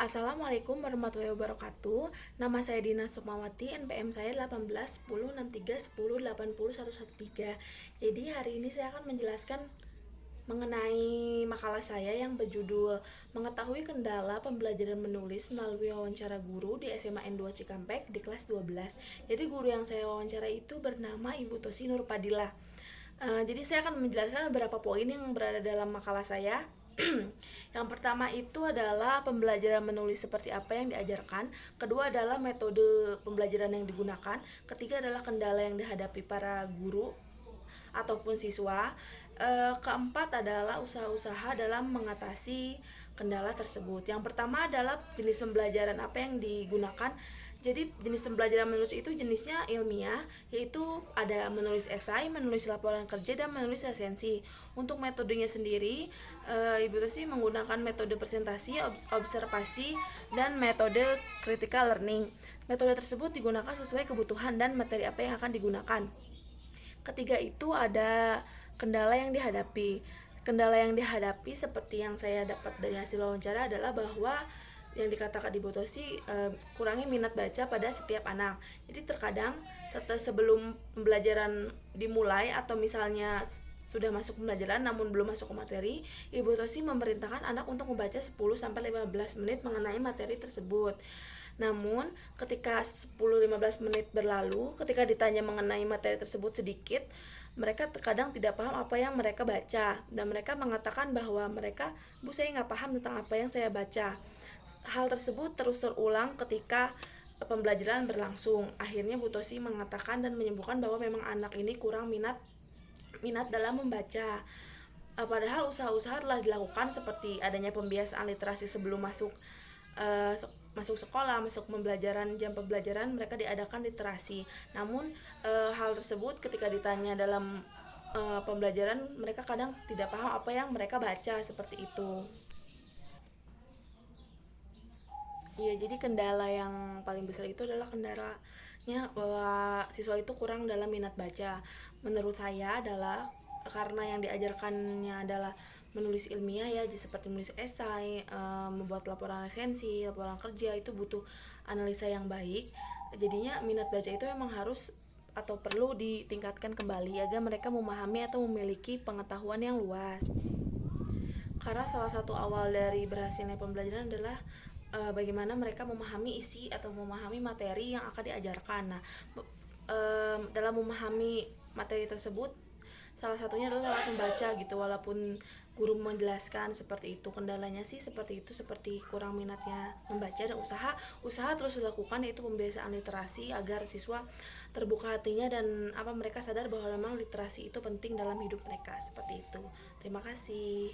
Assalamualaikum warahmatullahi wabarakatuh. Nama saya Dina Sukmawati, NPM saya 18 10 63 10 80 113. Jadi hari ini saya akan menjelaskan mengenai makalah saya yang berjudul Mengetahui Kendala Pembelajaran Menulis Melalui Wawancara Guru di SMA N2 Cikampek di kelas 12. Jadi guru yang saya wawancara itu bernama Ibu Tosi Nurpadila. Jadi saya akan menjelaskan beberapa poin yang berada dalam makalah saya. Yang pertama itu adalah pembelajaran menulis seperti apa yang diajarkan. Kedua adalah metode pembelajaran yang digunakan. Ketiga adalah kendala yang dihadapi para guru ataupun siswa. Keempat adalah usaha-usaha dalam mengatasi kendala tersebut. Yang pertama adalah jenis pembelajaran apa yang digunakan. Jadi jenis pembelajaran menulis itu jenisnya ilmiah, yaitu ada menulis esai, menulis laporan kerja, dan menulis resensi. Untuk metodenya sendiri, Ibu Tosi menggunakan metode presentasi, observasi, dan metode critical learning. Metode tersebut digunakan sesuai kebutuhan dan materi apa yang akan digunakan. Ketiga itu ada kendala yang dihadapi. Kendala yang dihadapi seperti yang saya dapat dari hasil wawancara adalah bahwa yang dikatakan di Botosi kurangi minat baca pada setiap anak. Jadi terkadang sebelum pembelajaran dimulai atau misalnya sudah masuk pembelajaran namun belum masuk ke materi, Ibu Tosi memerintahkan anak untuk membaca 10-15 menit mengenai materi tersebut. Namun ketika 10-15 menit berlalu, ketika ditanya mengenai materi tersebut sedikit, mereka terkadang tidak paham apa yang mereka baca, dan mereka mengatakan bahwa Bu, saya nggak paham tentang apa yang saya baca. Hal tersebut terus terulang ketika pembelajaran berlangsung. Akhirnya Bu Tosi mengatakan dan menyebutkan bahwa memang anak ini kurang minat dalam membaca. Padahal usaha-usaha telah dilakukan seperti adanya pembiasaan literasi sebelum masuk sekolah, masuk pembelajaran, jam pembelajaran mereka diadakan literasi. Namun hal tersebut ketika ditanya dalam pembelajaran, mereka kadang tidak paham apa yang mereka baca, seperti itu. Iya, jadi kendala yang paling besar itu adalah kendalanya bahwa siswa itu kurang dalam minat baca. Menurut saya adalah karena yang diajarkannya adalah menulis ilmiah ya, seperti menulis esai, membuat laporan resensi, laporan kerja, itu butuh analisa yang baik. Jadinya minat baca itu memang harus atau perlu ditingkatkan kembali agar mereka memahami atau memiliki pengetahuan yang luas. Karena salah satu awal dari berhasilnya pembelajaran adalah bagaimana mereka memahami isi atau memahami materi yang akan diajarkan. Nah, dalam memahami materi tersebut, salah satunya adalah lewat membaca gitu. Walaupun guru menjelaskan seperti itu, kendalanya sih seperti itu, seperti kurang minatnya membaca, dan usaha terus dilakukan, yaitu pembiasaan literasi agar siswa terbuka hatinya dan mereka sadar bahwa memang literasi itu penting dalam hidup mereka, seperti itu. Terima kasih.